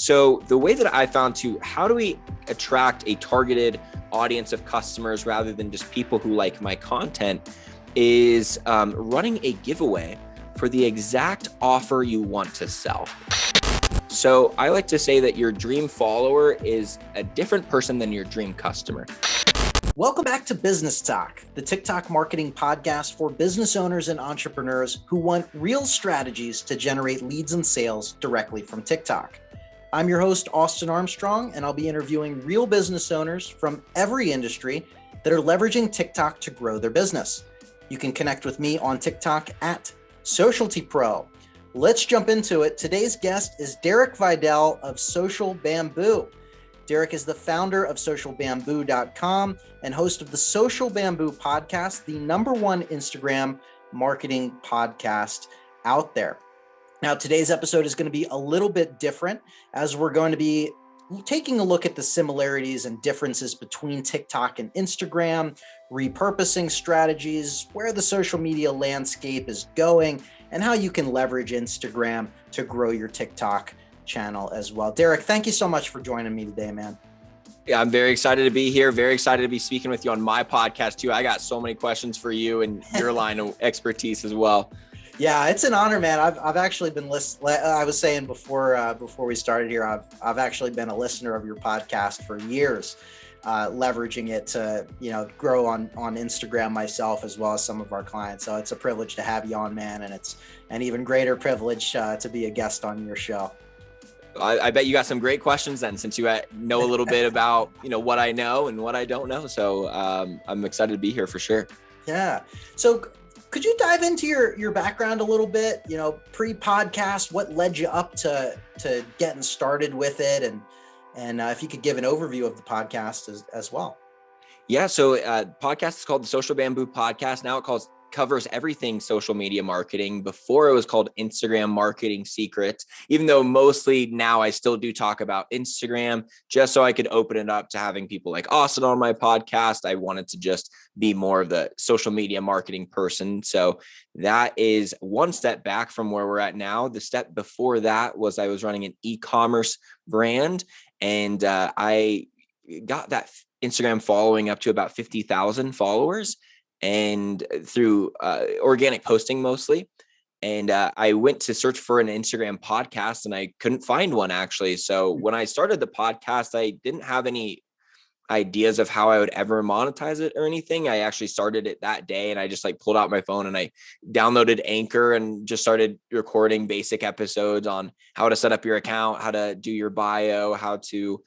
So the way that I found how do we attract a targeted audience of customers rather than just people who like my content is running a giveaway for the exact offer you want to sell. So I like to say that your dream follower is a different person than your dream customer. Welcome back to Business Talk, the TikTok marketing podcast for business owners and entrepreneurs who want real strategies to generate leads and sales directly from TikTok. I'm your host, Austin Armstrong, and I'll be interviewing real business owners from every industry that are leveraging TikTok to grow their business. You can connect with me on TikTok at SocialtyPro. Let's jump into it. Today's guest is Derek Videll of Social Bamboo. Derek is the founder of socialbamboo.com and host of the Social Bamboo podcast, the #1 Instagram marketing podcast out there. Now, today's episode is going to be a little bit different as we're going to be taking a look at the similarities and differences between TikTok and Instagram, repurposing strategies, where the social media landscape is going, and how you can leverage Instagram to grow your TikTok channel as well. Derek, thank you so much for joining me today, man. Yeah, I'm very excited to be here. Very excited to be speaking with you on my podcast too. I got so many questions for you and your line of expertise as well. Yeah, it's an honor, man. I've actually been listening. I was saying before we started here, I've actually been a listener of your podcast for years, leveraging it to grow on Instagram myself as well as some of our clients. So it's a privilege to have you on, man, and it's an even greater privilege to be a guest on your show. I bet you got some great questions then, since you know a little bit about what I know and what I don't know. So I'm excited to be here for sure. Yeah. So could you dive into your background a little bit? Pre-podcast, what led you up to getting started with it, and if you could give an overview of the podcast as well. Yeah. So podcast is called the Social Bamboo Podcast. Now it covers everything social media marketing. Before it was called Instagram Marketing Secrets, even though mostly now I still do talk about Instagram, just so I could open it up to having people like Austin on my podcast. I wanted to just be more of the social media marketing person. So that is one step back from where we're at now. The step before that was I was running an e-commerce brand, and I got that Instagram following up to about 50,000 followers, and through organic posting mostly. And I went to search for an Instagram podcast and I couldn't find one actually. So when I started the podcast, I didn't have any ideas of how I would ever monetize it or anything. I actually started it that day, and I just pulled out my phone and I downloaded Anchor and just started recording basic episodes on how to set up your account, how to do your bio, how to,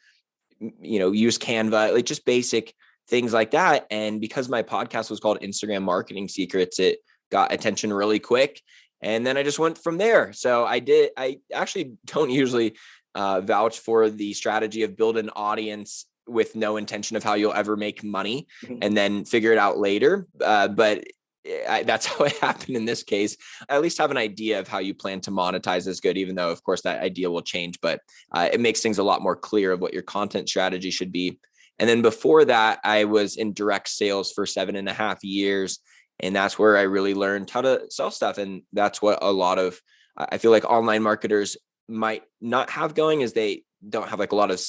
use Canva, just basic things like that. And because my podcast was called Instagram Marketing Secrets, it got attention really quick. And then I just went from there. So I actually don't usually vouch for the strategy of build an audience with no intention of how you'll ever make money and then figure it out later. But that's how it happened in this case. I at least have an idea of how you plan to monetize this good, even though of course that idea will change, but it makes things a lot more clear of what your content strategy should be. And then before that, I was in direct sales for 7.5 years. And that's where I really learned how to sell stuff. And that's what I feel like online marketers might not have going, is they don't have a lot of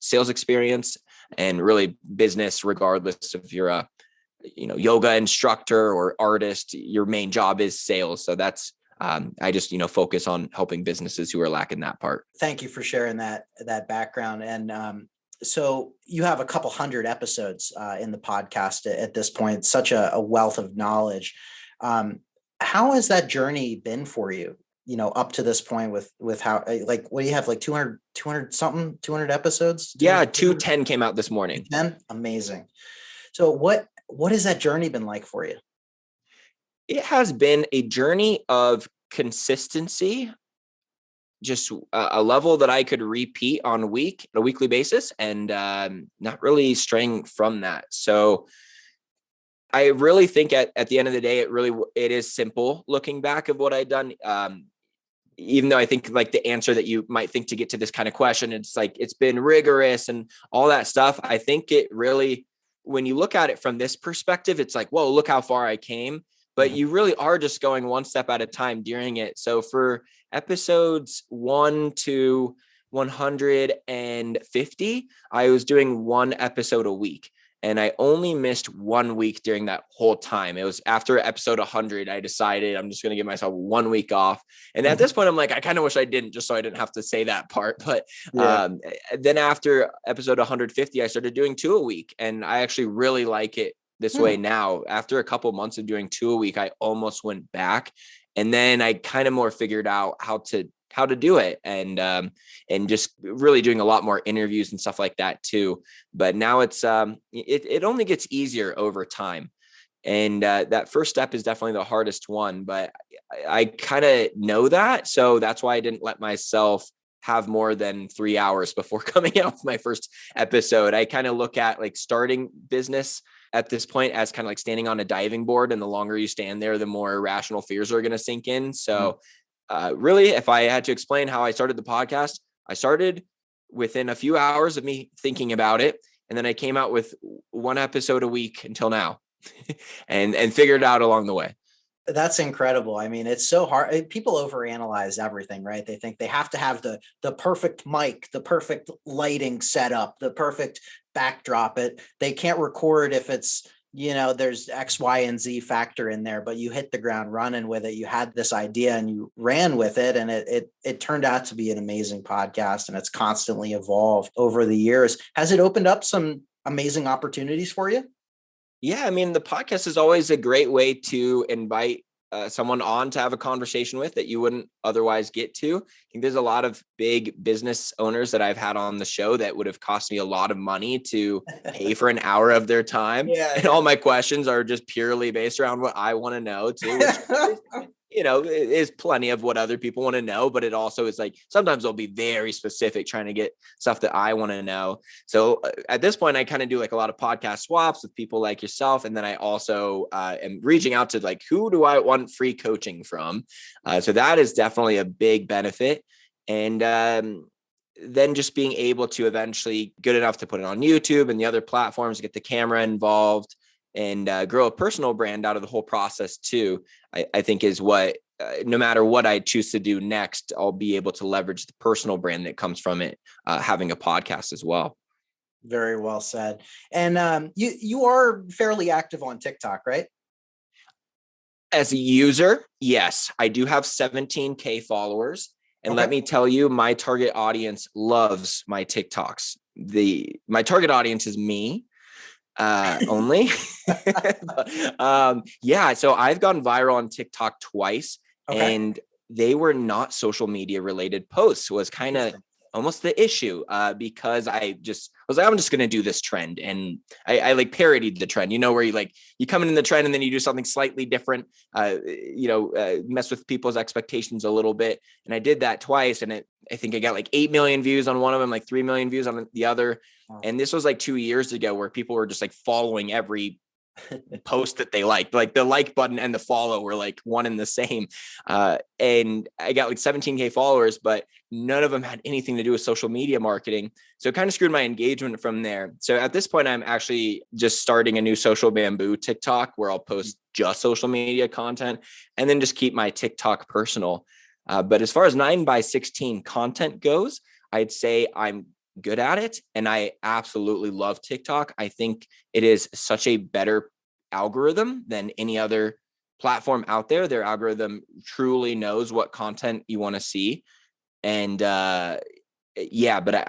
sales experience and really business, regardless if you're a, yoga instructor or artist, your main job is sales. So that's, I just, focus on helping businesses who are lacking that part. Thank you for sharing that background. And, so you have a couple hundred episodes in the podcast at this point, such a wealth of knowledge. How has that journey been for you, up to this point with how, what do you have, 200 episodes? Yeah. 210 came out this morning. 10? Amazing. So what has that journey been like for you? It has been a journey of consistency, just a level that I could repeat on a weekly basis, and not really straying from that. So I really think at the end of the day, it is simple looking back of what I'd done. Even though I think the answer that you might think to get to this kind of question, it's been rigorous and all that stuff. I think it really, when you look at it from this perspective, it's whoa, look how far I came. But you really are just going one step at a time during it. So for episodes 1 to 150, I was doing one episode a week. And I only missed 1 week during that whole time. It was after episode 100, I decided I'm just going to give myself 1 week off. And at this point, I'm like, I kind of wish I didn't, just so I didn't have to say that part. But then after episode 150, I started doing 2 a week. And I actually really like it this way now. After a couple of months of doing 2 a week, I almost went back. And then I kind of more figured out how to do it, and just really doing a lot more interviews and stuff like that too. But now it's it only gets easier over time. And that first step is definitely the hardest one, but I kind of know that. So that's why I didn't let myself have more than 3 hours before coming out with my first episode. I kind of look at like starting business at this point as kind of like standing on a diving board. And the longer you stand there, the more irrational fears are going to sink in. So really, if I had to explain how I started the podcast, I started within a few hours of me thinking about it. And then I came out with one episode a week until now and figured it out along the way. That's incredible. I mean, it's so hard. People overanalyze everything, right? They think they have to have the perfect mic, the perfect lighting setup, the perfect backdrop. They can't record if it's, there's X, Y, and Z factor in there, but you hit the ground running with it. You had this idea and you ran with it, and it turned out to be an amazing podcast, and it's constantly evolved over the years. Has it opened up some amazing opportunities for you? Yeah, I mean, the podcast is always a great way to invite someone on to have a conversation with that you wouldn't otherwise get to. I think there's a lot of big business owners that I've had on the show that would have cost me a lot of money to pay for an hour of their time. And all my questions are just purely based around what I want to know too, which is plenty of what other people want to know, but it also is like, sometimes they'll be very specific trying to get stuff that I want to know. So at this point, I kind of do like a lot of podcast swaps with people like yourself. And then I also am reaching out to like, who do I want free coaching from? So that is definitely a big benefit. And then just being able to eventually good enough to put it on YouTube and the other platforms, get the camera involved, and grow a personal brand out of the whole process too, I think is what, no matter what I choose to do next, I'll be able to leverage the personal brand that comes from it, having a podcast as well. Very well said. And you are fairly active on TikTok, right? As a user, yes, I do have 17K followers. And let me tell you, my target audience loves my TikToks. My target audience is me. Only. So I've gone viral on TikTok twice, and they were not social media related posts. Was kind of almost the issue, because I was like, I'm just going to do this trend. And I like parodied the trend, where you come in the trend and then you do something slightly different, mess with people's expectations a little bit. And I did that twice. And I think I got like 8 million views on one of them, like 3 million views on the other. And this was like 2 years ago, where people were just like following every post that they liked. Like the like button and the follow were like one and the same. And I got like 17K followers, but none of them had anything to do with social media marketing. So it kind of screwed my engagement from there. So at this point, I'm actually just starting a new Social Bamboo TikTok where I'll post just social media content and then just keep my TikTok personal. But as far as 9x16 content goes, I'd say I'm good at it. And I absolutely love TikTok. I think it is such a better algorithm than any other platform out there. Their algorithm truly knows what content you want to see. And but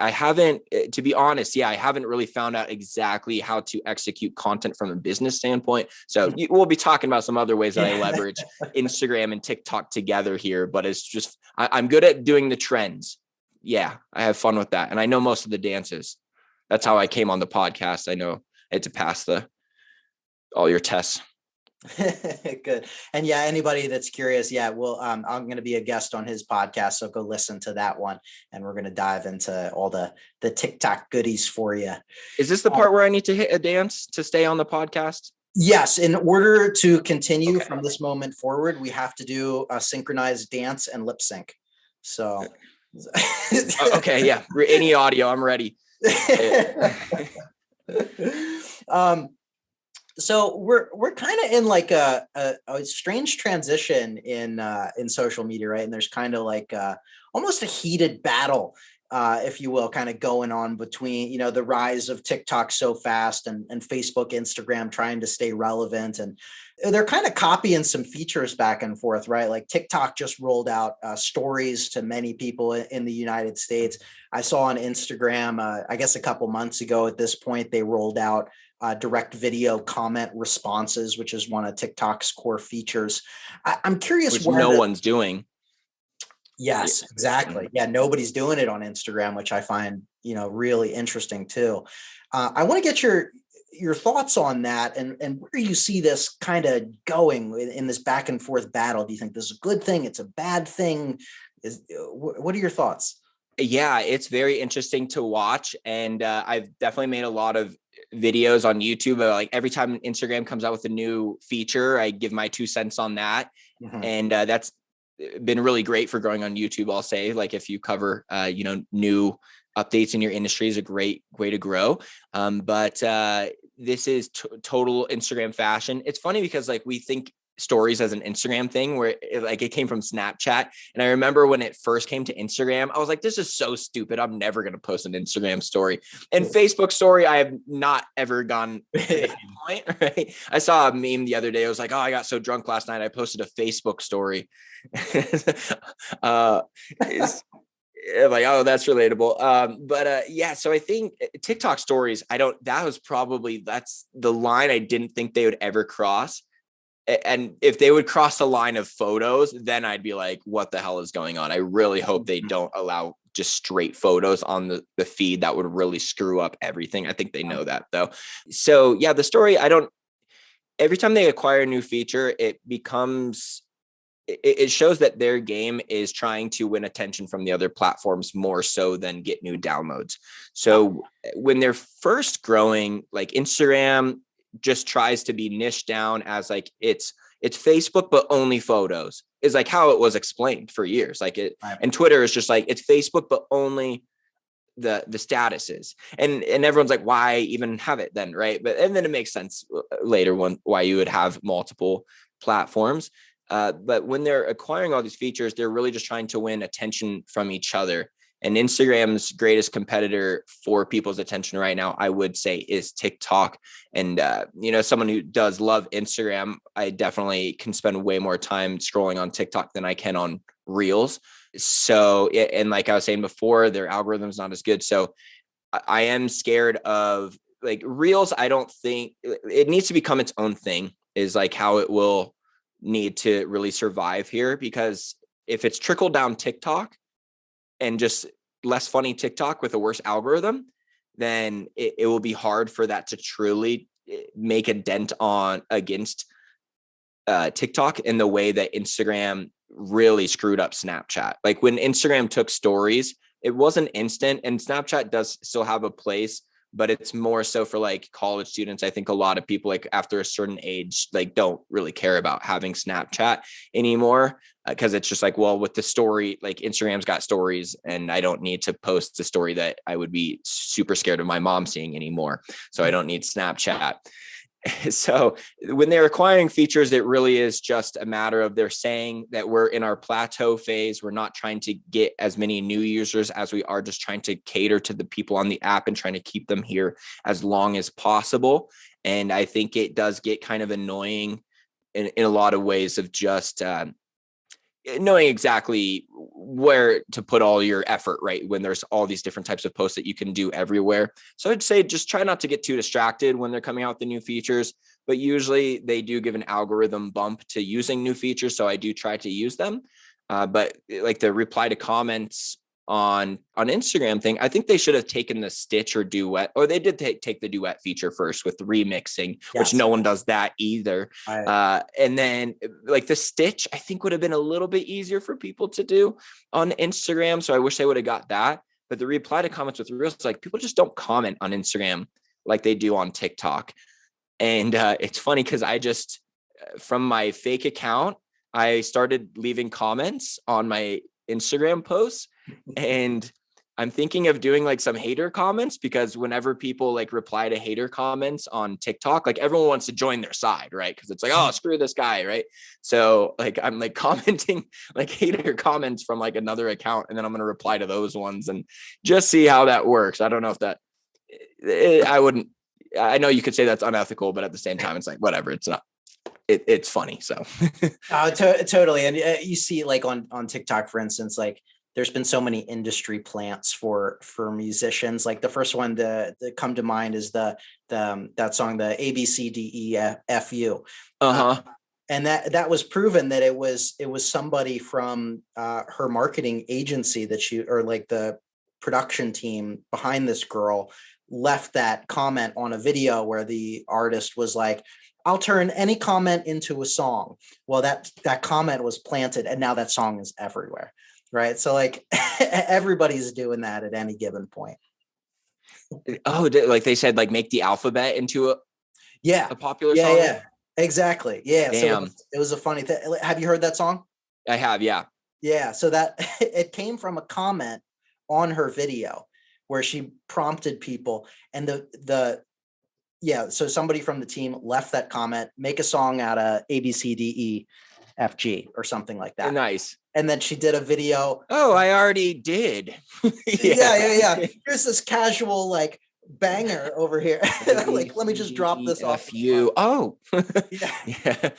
I haven't, to be honest, I haven't really found out exactly how to execute content from a business standpoint. So we'll be talking about some other ways that I leverage Instagram and TikTok together here, but it's just, I'm good at doing the trends. Yeah, I have fun with that. And I know most of the dances. That's how I came on the podcast. I know I had to pass all your tests. Good. And anybody that's curious, I'm going to be a guest on his podcast. So go listen to that one. And we're going to dive into all the TikTok goodies for you. Is this the part where I need to hit a dance to stay on the podcast? Yes. In order to continue from this moment forward, we have to do a synchronized dance and lip sync. So... Okay. Yeah. Any audio, I'm ready. So we're kind of in like a strange transition in social media, right? And there's kind of like almost a heated battle if you will, kind of going on between, the rise of TikTok so fast and Facebook, Instagram trying to stay relevant. And they're kind of copying some features back and forth, right? Like TikTok just rolled out stories to many people in the United States. I saw on Instagram, I guess a couple months ago at this point, they rolled out direct video comment responses, which is one of TikTok's core features. I'm curious which where no one's doing. Yes, exactly. Yeah, nobody's doing it on Instagram, which I find, really interesting too. I want to get your thoughts on that and where you see this kind of going in this back and forth battle. Do you think this is a good thing? It's a bad thing? What are your thoughts? Yeah, it's very interesting to watch. And I've definitely made a lot of videos on YouTube. Like every time Instagram comes out with a new feature, I give my 2 cents on that. Mhm. And that's been really great for growing on YouTube. I'll say, like, if you cover, new updates in your industry is a great way to grow. But this is total Instagram fashion. It's funny because like we think stories as an Instagram thing where it came from Snapchat. And I remember when it first came to Instagram, I was like, this is so stupid. I'm never going to post an Instagram story. And Facebook story, I have not ever gone to that point, right? I saw a meme the other day. I was like, oh, I got so drunk last night. I posted a Facebook story. Like, oh, that's relatable. But yeah, so I think TikTok stories, that's the line I didn't think they would ever cross. And if they would cross the line of photos, then I'd be like, what the hell is going on? I really hope they don't allow just straight photos on the feed. That would really screw up everything. I think they know that though. So yeah, the story, every time they acquire a new feature, it shows that their game is trying to win attention from the other platforms more so than get new downloads. So when they're first growing, like Instagram just tries to be niched down as like it's Facebook, but only photos is like how it was explained for years. Like and Twitter is just like it's Facebook, but only the statuses. And everyone's like, why even have it then? Right. And then it makes sense later why you would have multiple platforms. But when they're acquiring all these features, they're really just trying to win attention from each other. And Instagram's greatest competitor for people's attention right now, I would say, is TikTok. And, someone who does love Instagram, I definitely can spend way more time scrolling on TikTok than I can on Reels. So, and like I was saying before, their algorithm's not as good. So I am scared of like Reels. I don't think it needs to become its own thing, is like how it will need to really survive here. Because if it's trickled down TikTok and just less funny TikTok with a worse algorithm, then it will be hard for that to truly make a dent against TikTok in the way that Instagram really screwed up Snapchat. Like when Instagram took stories, it wasn't instant, and Snapchat does still have a place, but it's more so for like college students. I think a lot of people like after a certain age, like don't really care about having Snapchat anymore because it's just like, well, with the story, like Instagram's got stories and I don't need to post the story that I would be super scared of my mom seeing anymore. So I don't need Snapchat. So when they're acquiring features, it really is just a matter of they're saying that we're in our plateau phase. We're not trying to get as many new users as we are just trying to cater to the people on the app and trying to keep them here as long as possible. And I think it does get kind of annoying in a lot of ways of just knowing exactly where to put all your effort, right? When there's all these different types of posts that you can do everywhere. So I'd say just try not to get too distracted when they're coming out with the new features, but usually they do give an algorithm bump to using new features. So I do try to use them. But like the reply to comments on Instagram thing, I think they should have taken the stitch or duet, or they did take the duet feature first with remixing, which no one does that either. And then like the stitch, I think would have been a little bit easier for people to do on Instagram. So I wish they would have got that. But the reply to comments with Reels, like people just don't comment on Instagram like they do on TikTok. And it's funny because I just, from my fake account, I started leaving comments on my Instagram posts, and I'm thinking of doing like some hater comments, because whenever people like reply to hater comments on TikTok, like everyone wants to join their side, right? Because it's like, oh, screw this guy, right? So like I'm like commenting like hater comments from like another account, and then I'm going to reply to those ones and just see how that works. I don't know if that I wouldn't. I know you could say that's unethical, but at the same time, it's like whatever. It's not. It's funny. So Totally. And you see like on TikTok, for instance, like there's been so many industry plants for musicians. Like the first one that come to mind is that song, the ABCDEFU. And that was proven that it was somebody from her marketing agency or like the production team behind this girl left that comment on a video where the artist was like, I'll turn any comment into a song. Well, that comment was planted, and now that song is everywhere. Right. So like everybody's doing that at any given point. Oh, like they said, like make the alphabet into a popular song. Yeah, exactly. Yeah. Damn. So it was a funny thing. Have you heard that song? I have. Yeah. Yeah. So that it came from a comment on her video where she prompted people, and so somebody from the team left that comment, make a song out of ABCDEFG or something like that. Nice. And then she did a video. Oh, I already did. Yeah. Here's this casual like banger over here. Like, let me just drop this off. You. Oh, yeah.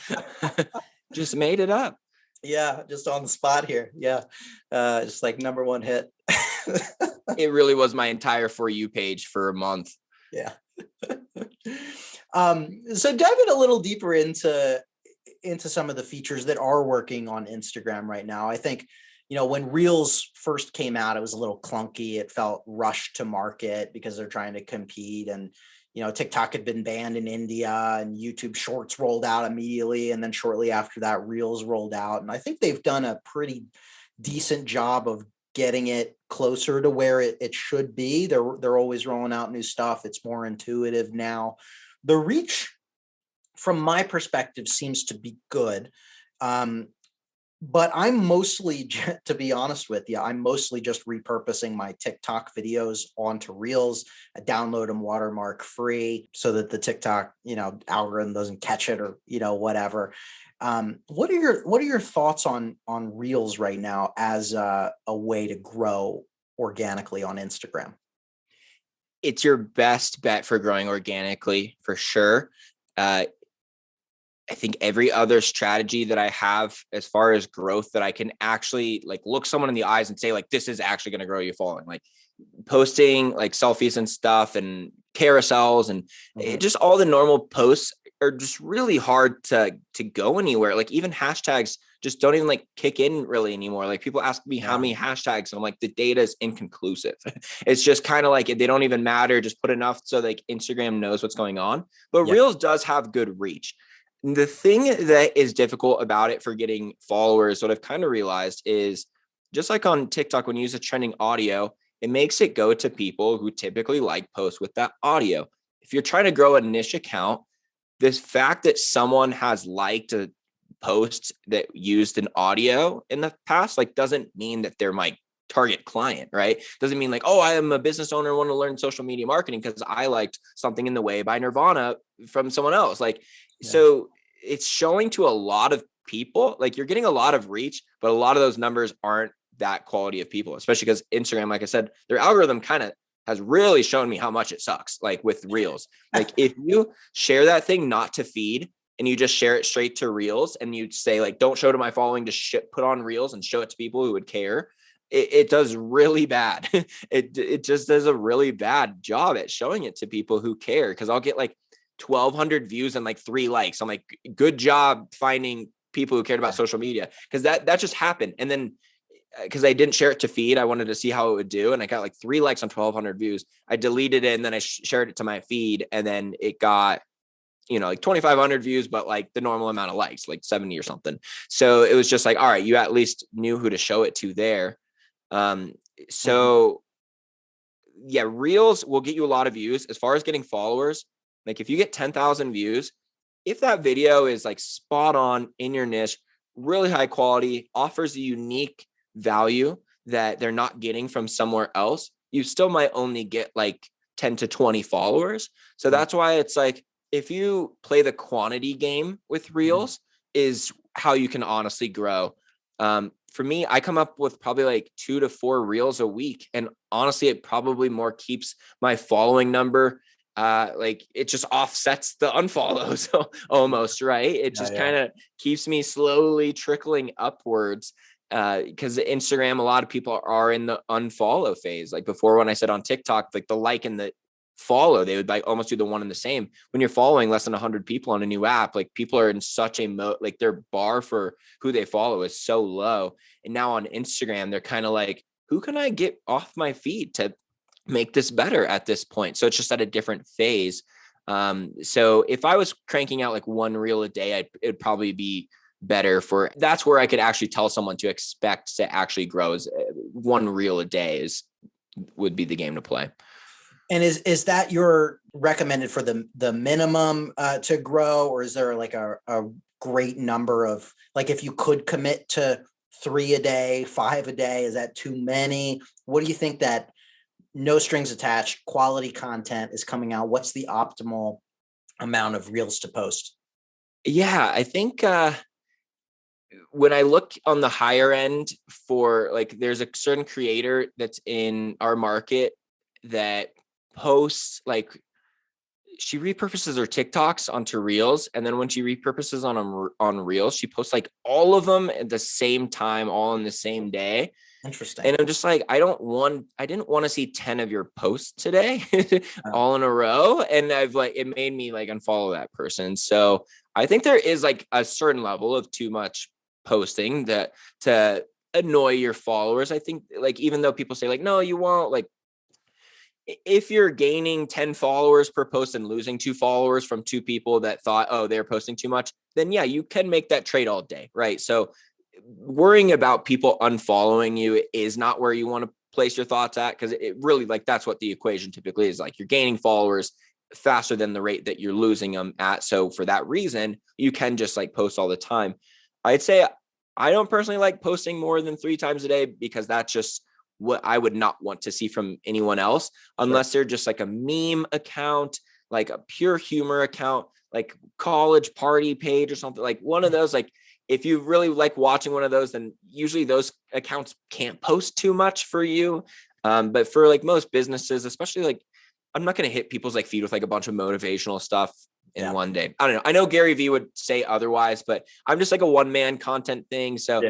Just made it up. Yeah, just on the spot here. Yeah, just like number one hit. It really was my entire For You page for a month. Yeah. So diving a little deeper into some of the features that are working on Instagram right now. I think, when Reels first came out, it was a little clunky. It felt rushed to market because they're trying to compete. And, TikTok had been banned in India, and YouTube Shorts rolled out immediately. And then shortly after that, Reels rolled out. And I think they've done a pretty decent job of getting it closer to where it should be. They're always rolling out new stuff. It's more intuitive now. The reach, from my perspective, seems to be good. But I'm mostly, to be honest with you, I'm mostly just repurposing my TikTok videos onto Reels. I download them watermark free so that the TikTok, algorithm doesn't catch it or, whatever. What are your thoughts on Reels right now as a way to grow organically on Instagram? It's your best bet for growing organically, for sure. I think every other strategy that I have as far as growth that I can actually like look someone in the eyes and say, like, this is actually going to grow you following, like posting like selfies and stuff and carousels and just all the normal posts are just really hard to go anywhere. Like even hashtags just don't even like kick in really anymore. Like people ask me how many hashtags, and I'm like, the data is inconclusive. It's just kind of like they don't even matter. Just put enough so like Instagram knows what's going on. But Reels does have good reach. The thing that is difficult about it for getting followers, what I've kind of realized is just like on TikTok, when you use a trending audio, it makes it go to people who typically like posts with that audio. If you're trying to grow a niche account, this fact that someone has liked a post that used an audio in the past, like doesn't mean that they're my target client, right? Doesn't mean like, oh, I am a business owner and want to learn social media marketing because I liked Something in the Way by Nirvana from someone else. Like, so it's showing to a lot of people, like you're getting a lot of reach, but a lot of those numbers aren't that quality of people, especially because Instagram, like I said, their algorithm kind of has really shown me how much it sucks. Like with Reels, like if you share that thing not to feed and you just share it straight to Reels and you say like, don't show to my following, just put on Reels and show it to people who would care. It does really bad. It just does a really bad job at showing it to people who care. Cause I'll get like 1,200 views and like 3 likes. I'm like, good job finding people who cared about social media. Cause that just happened. And then because I didn't share it to feed, I wanted to see how it would do. And I got like 3 likes on 1,200 views. I deleted it and then I shared it to my feed. And then it got, like 2,500 views, but like the normal amount of likes, like 70 or something. So it was just like, all right, you at least knew who to show it to there. Reels will get you a lot of views. As far as getting followers, like if you get 10,000 views, if that video is like spot on in your niche, really high quality, offers a unique value, that they're not getting from somewhere else, you still might only get like 10 to 20 followers. So that's why it's like, if you play the quantity game with reels is how you can honestly grow. For me, I come up with probably like 2 to 4 reels a week. And honestly, it probably more keeps my following number. Like it just offsets the unfollows almost, right? It just kind of keeps me slowly trickling upwards. Because Instagram, a lot of people are in the unfollow phase. Like before, when I said on TikTok, like the like and the follow, they would like almost do the one and the same. When you're following less than 100 people on a new app, like people are in such a like their bar for who they follow is so low. And now on Instagram, they're kind of like, who can I get off my feed to make this better at this point? So it's just at a different phase. So if I was cranking out like 1 reel a day, it'd probably be better for, that's where I could actually tell someone to expect to actually grow, is 1 reel a day would be the game to play. And is that your recommended for the minimum to grow, or is there like a great number of, like, if you could commit to 3 a day, 5 a day, is that too many? What do you think that no strings attached quality content is coming out? What's the optimal amount of reels to post? Yeah, I think when I look on the higher end for like, there's a certain creator that's in our market that posts, like, she repurposes her TikToks onto reels. And then when she repurposes on reels, she posts like all of them at the same time, all in the same day. Interesting. And I'm just like, I didn't want to see 10 of your posts today all in a row. And it made me like unfollow that person. So I think there is like a certain level of too much posting that to annoy your followers. I think, like, even though people say like, no, you won't, like, if you're gaining 10 followers per post and losing 2 followers from 2 people that thought, oh, they're posting too much, then yeah, you can make that trade all day, right? So worrying about people unfollowing you is not where you want to place your thoughts at, because it really, like, that's what the equation typically is. Like, you're gaining followers faster than the rate that you're losing them at. So for that reason, you can just like post all the time. I'd say I don't personally like posting more than 3 times a day, because that's just what I would not want to see from anyone else, unless they're just like a meme account, like a pure humor account, like college party page or something, like one of those. Like, if you really like watching one of those, then usually those accounts can't post too much for you. But for like most businesses, especially, like, I'm not going to hit people's like feed with like a bunch of motivational stuff in one day. I don't know. I know Gary Vee would say otherwise, but I'm just like a one-man content thing. So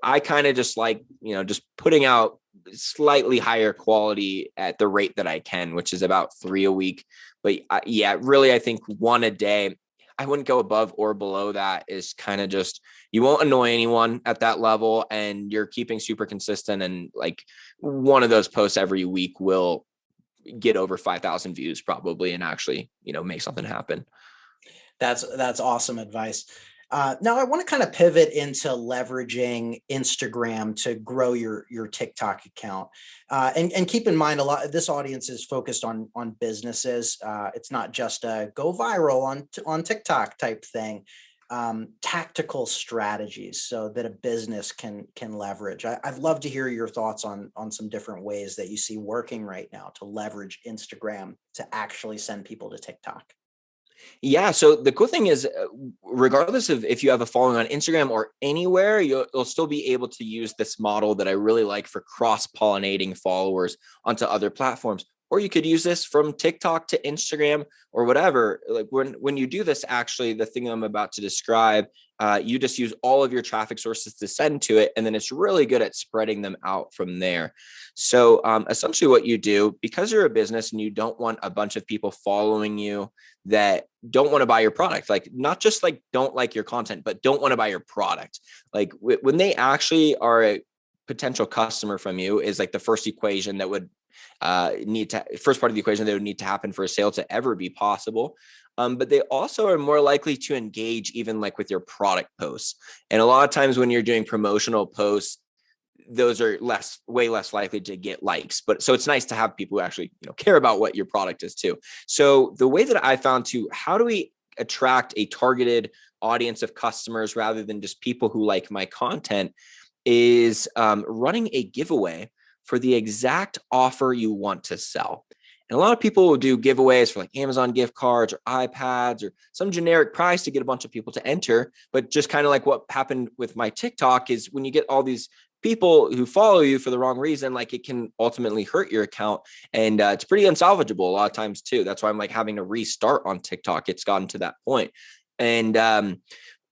I kind of just like, just putting out slightly higher quality at the rate that I can, which is about 3 a week. But really, I think 1 a day. I wouldn't go above or below that. Is kind of just, you won't annoy anyone at that level, and you're keeping super consistent. And like, one of those posts every week will get over 5,000 views probably, and actually, make something happen. That's awesome advice. Now I want to kind of pivot into leveraging Instagram to grow your TikTok account. And keep in mind, a lot of this audience is focused on businesses. It's not just a go viral on TikTok type thing. Tactical strategies so that a business can leverage. I'd love to hear your thoughts on some different ways that you see working right now to leverage Instagram to actually send people to TikTok. Yeah. So the cool thing is, regardless of if you have a following on Instagram or anywhere, you'll still be able to use this model that I really like for cross-pollinating followers onto other platforms. Or you could use this from TikTok to Instagram or whatever. Like, when you do this, actually, the thing I'm about to describe, you just use all of your traffic sources to send to it. And then it's really good at spreading them out from there. So essentially what you do, because you're a business and you don't want a bunch of people following you that don't want to buy your product, like, not just like don't like your content, but don't want to buy your product. Like, when they actually are a potential customer from you, is like the first equation that would first part of the equation that would need to happen for a sale to ever be possible. But they also are more likely to engage even like with your product posts. And a lot of times when you're doing promotional posts, those are way less likely to get likes. But so it's nice to have people who actually, care about what your product is too. So the way that I found how do we attract a targeted audience of customers rather than just people who like my content, is running a giveaway for the exact offer you want to sell. And a lot of people will do giveaways for like Amazon gift cards or iPads or some generic price to get a bunch of people to enter. But just kind of like what happened with my TikTok is when you get all these people who follow you for the wrong reason, like it can ultimately hurt your account. And it's pretty unsalvageable a lot of times too. That's why I'm like having to restart on TikTok. It's gotten to that point. And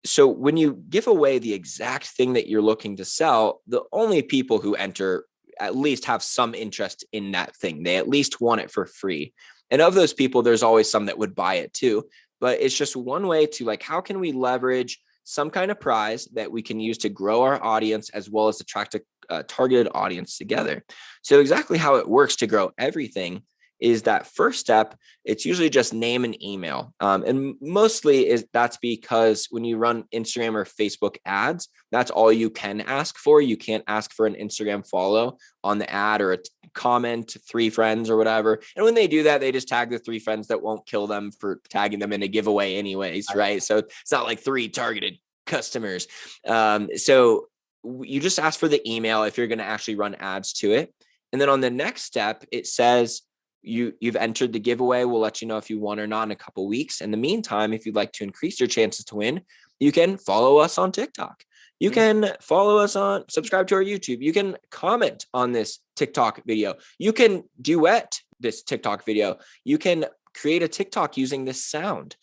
so when you give away the exact thing that you're looking to sell, the only people who enter at least have some interest in that thing. They at least want it for free. And of those people, there's always some that would buy it too. But it's just one way to like, how can we leverage some kind of prize that we can use to grow our audience as well as attract a targeted audience together? So exactly how it works to grow everything is that first step, it's usually just name and email. And mostly that's because when you run Instagram or Facebook ads, that's all you can ask for. You can't ask for an Instagram follow on the ad or a comment, 3 friends or whatever. And when they do that, they just tag the 3 friends that won't kill them for tagging them in a giveaway anyways, right? So it's not like 3 targeted customers. So you just ask for the email if you're going to actually run ads to it. And then on the next step, it says, you've entered the giveaway. We'll let you know if you won or not in a couple of weeks. In the meantime, if you'd like to increase your chances to win, you can follow us on TikTok. You can follow us subscribe to our YouTube. You can comment on this TikTok video. You can duet this TikTok video. You can create a TikTok using this sound.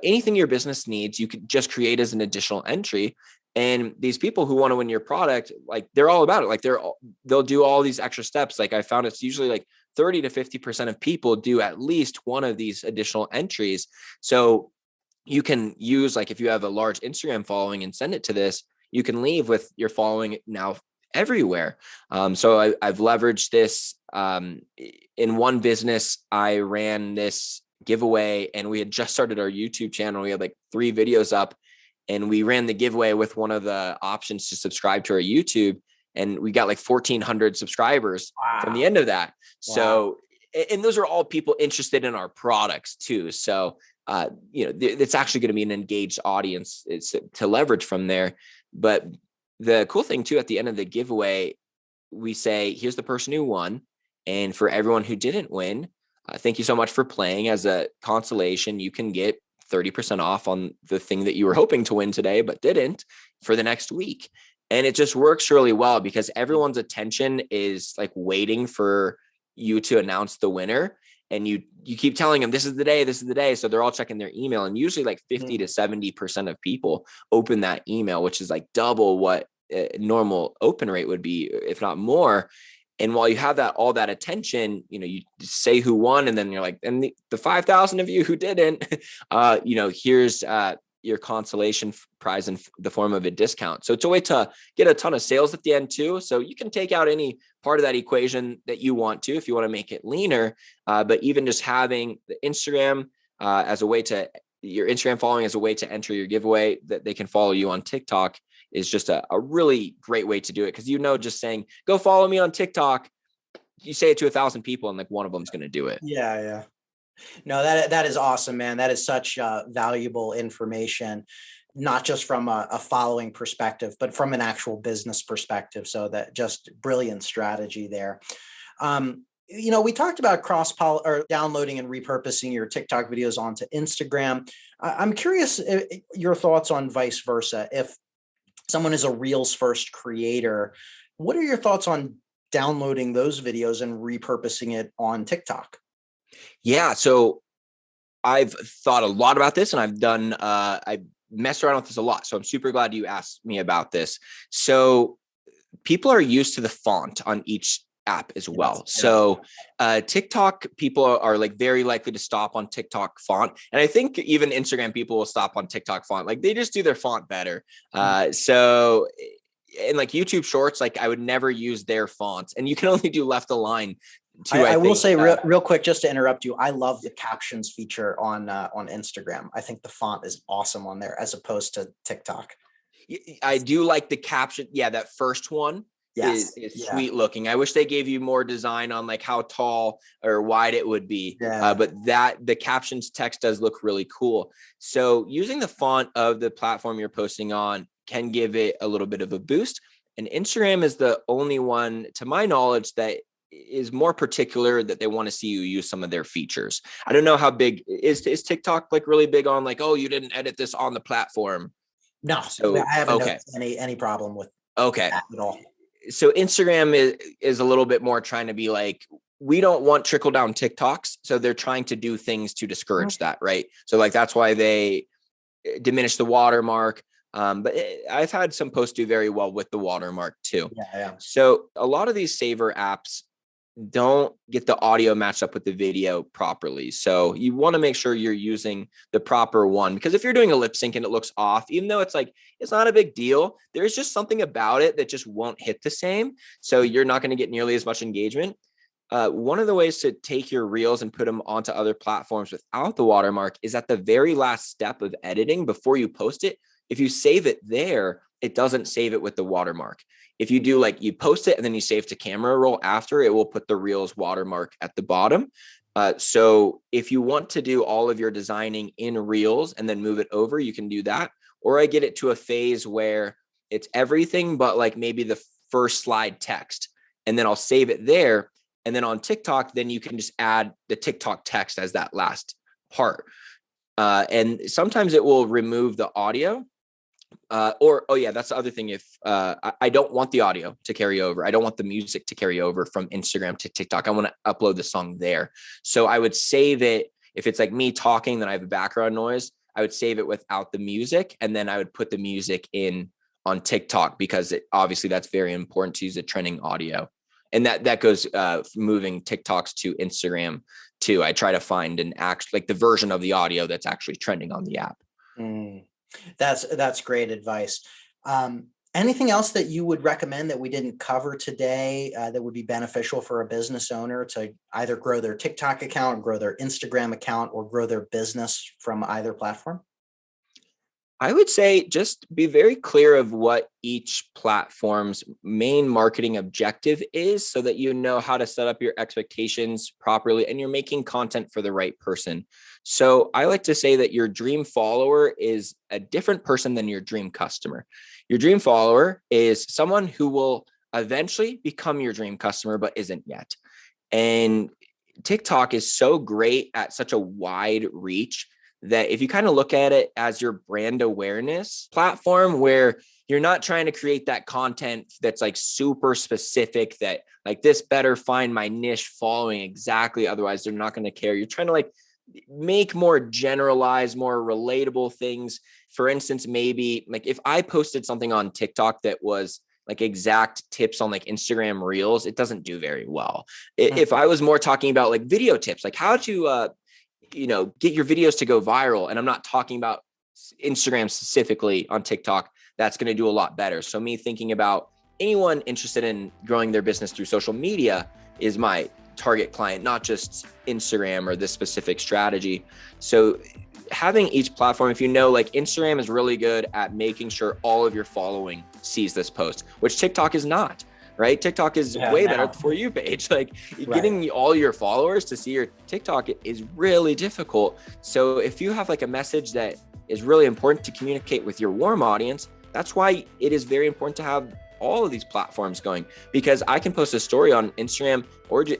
Anything your business needs, you could just create as an additional entry. And these people who want to win your product, like they're all about it. Like they'll do all these extra steps. Like I found it's usually like 30 to 50% of people do at least one of these additional entries. So you can use, like if you have a large Instagram following and send it to this, you can leave with your following now everywhere. So I've leveraged this in one business. I ran this giveaway and we had just started our YouTube channel. We had like 3 videos up and we ran the giveaway with one of the options to subscribe to our YouTube. And we got like 1,400 subscribers from the end of that. Wow. So, and those are all people interested in our products too. So, it's actually going to be an engaged audience. It's to leverage from there. But the cool thing too, at the end of the giveaway, we say, here's the person who won. And for everyone who didn't win, thank you so much for playing. As a consolation, you can get 30% off on the thing that you were hoping to win today, but didn't for the next week. And it just works really well because everyone's attention is like waiting for you to announce the winner. And you keep telling them, this is the day. So they're all checking their email. And usually like 50 to 70% of people open that email, which is like double what a normal open rate would be, if not more. And while you have all that attention, you say who won, and then you're like, and the 5,000 of you who didn't, here's your consolation prize in the form of a discount. So it's a way to get a ton of sales at the end too. So you can take out any part of that equation that you want to, if you want to make it leaner, but even just having the Instagram as a way to, your Instagram following as a way to enter your giveaway, that they can follow you on TikTok, is just a really great way to do it. Cause just saying, go follow me on TikTok, you say it to 1,000 people and like one of them is going to do it. Yeah. No, that is awesome, man. That is such valuable information, not just from a following perspective, but from an actual business perspective. So that just brilliant strategy there. We talked about downloading and repurposing your TikTok videos onto Instagram. I'm curious your thoughts on vice versa. If someone is a Reels first creator, what are your thoughts on downloading those videos and repurposing it on TikTok? Yeah. So I've thought a lot about this and I've messed around with this a lot. So I'm super glad you asked me about this. So people are used to the font on each app as well. So TikTok people are like very likely to stop on TikTok font. And I think even Instagram people will stop on TikTok font. Like they just do their font better. So in like YouTube shorts, like I would never use their fonts, and you can only do left align. I will say real quick, just to interrupt you, I love the captions feature on Instagram. I think the font is awesome on there as opposed to TikTok. I do like the caption. Yeah, that first one is sweet looking. I wish they gave you more design on like how tall or wide it would be. But the captions text does look really cool. So using the font of the platform you're posting on can give it a little bit of a boost. And Instagram is the only one, to my knowledge, that is more particular that they want to see you use some of their features. I don't know how big is TikTok like really big on like, oh, you didn't edit this on the platform. No, So I haven't noticed any problem with that at all. So Instagram is a little bit more trying to be like, we don't want trickle down TikToks. So they're trying to do things to discourage that. Right. So like, that's why they diminish the watermark. But I've had some posts do very well with the watermark too. Yeah. So a lot of these saver apps don't get the audio matched up with the video properly. So you want to make sure you're using the proper one, because if you're doing a lip sync and it looks off, even though it's like, it's not a big deal, there's just something about it that just won't hit the same. So you're not going to get nearly as much engagement. One of the ways to take your reels and put them onto other platforms without the watermark is at the very last step of editing before you post it. If you save it there, it doesn't save it with the watermark. If you do like you post it and then you save to camera roll after, it will put the reels watermark at the bottom. So if you want to do all of your designing in reels and then move it over, you can do that. Or I get it to a phase where it's everything but like maybe the first slide text, and then I'll save it there. And then on TikTok, then you can just add the TikTok text as that last part. And sometimes it will remove the audio. That's the other thing. If I don't want the audio to carry over, I don't want the music to carry over from Instagram to TikTok. I want to upload the song there. So I would save it. If it's like me talking, then I have a background noise. I would save it without the music. And then I would put the music in on TikTok, because obviously that's very important to use the trending audio. And that goes moving TikToks to Instagram too. I try to find like the version of the audio that's actually trending on the app. That's great advice. Anything else that you would recommend that we didn't cover today that would be beneficial for a business owner to either grow their TikTok account, or grow their Instagram account, or grow their business from either platform? I would say just be very clear of what each platform's main marketing objective is, so that you know how to set up your expectations properly and you're making content for the right person. So I like to say that your dream follower is a different person than your dream customer. Your dream follower is someone who will eventually become your dream customer, but isn't yet. And TikTok is so great at such a wide reach that if you kind of look at it as your brand awareness platform, where you're not trying to create that content that's like super specific, that like this better find my niche following exactly, otherwise they're not going to care. You're trying to like make more generalized, more relatable things. For instance, maybe like if I posted something on TikTok that was like exact tips on like Instagram reels, it doesn't do very well. If I was more talking about like video tips, like how to, get your videos to go viral. And I'm not talking about Instagram specifically, on TikTok, that's going to do a lot better. So me thinking about anyone interested in growing their business through social media is my target client, not just Instagram or this specific strategy. So having each platform, if you know, like Instagram is really good at making sure all of your following sees this post, which TikTok is not. Right? TikTok is way better for you page. Like getting all your followers to see your TikTok is really difficult. So if you have like a message that is really important to communicate with your warm audience, that's why it is very important to have all of these platforms going, because I can post a story on Instagram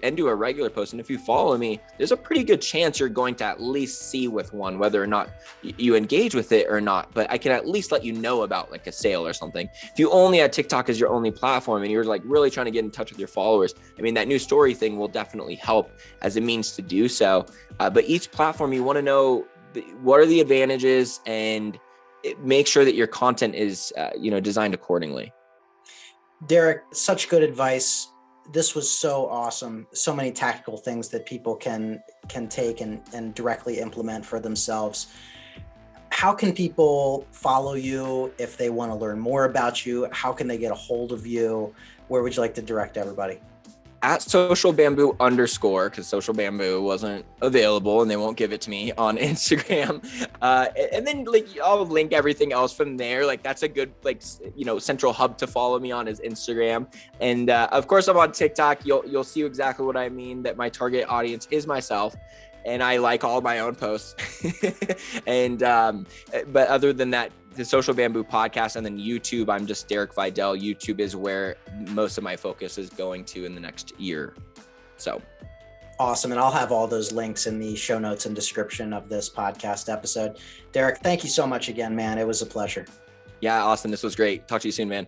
and do a regular post. And if you follow me, there's a pretty good chance you're going to at least see with one, whether or not you engage with it or not, but I can at least let you know about like a sale or something. If you only had TikTok as your only platform and you're like really trying to get in touch with your followers, I mean, that new story thing will definitely help as a means to do so. But each platform, you want to know what are the advantages and make sure that your content is, designed accordingly. Derek, such good advice. This was so awesome. So many tactical things that people can take and directly implement for themselves. How can people follow you if they want to learn more about you? How can they get a hold of you? Where would you like to direct everybody? At @socialbamboo_, because Social Bamboo wasn't available and they won't give it to me on Instagram. And then like I'll link everything else from there. Like that's a good central hub to follow me on is Instagram. And of course I'm on TikTok. You'll see exactly what I mean, that my target audience is myself. And I like all my own posts. And but other than that, the Social Bamboo podcast, and then YouTube, I'm just Derek Videll. YouTube is where most of my focus is going to in the next year. So awesome. And I'll have all those links in the show notes and description of this podcast episode. Derek, thank you so much again, man. It was a pleasure. Yeah, Austin, this was great. Talk to you soon, man.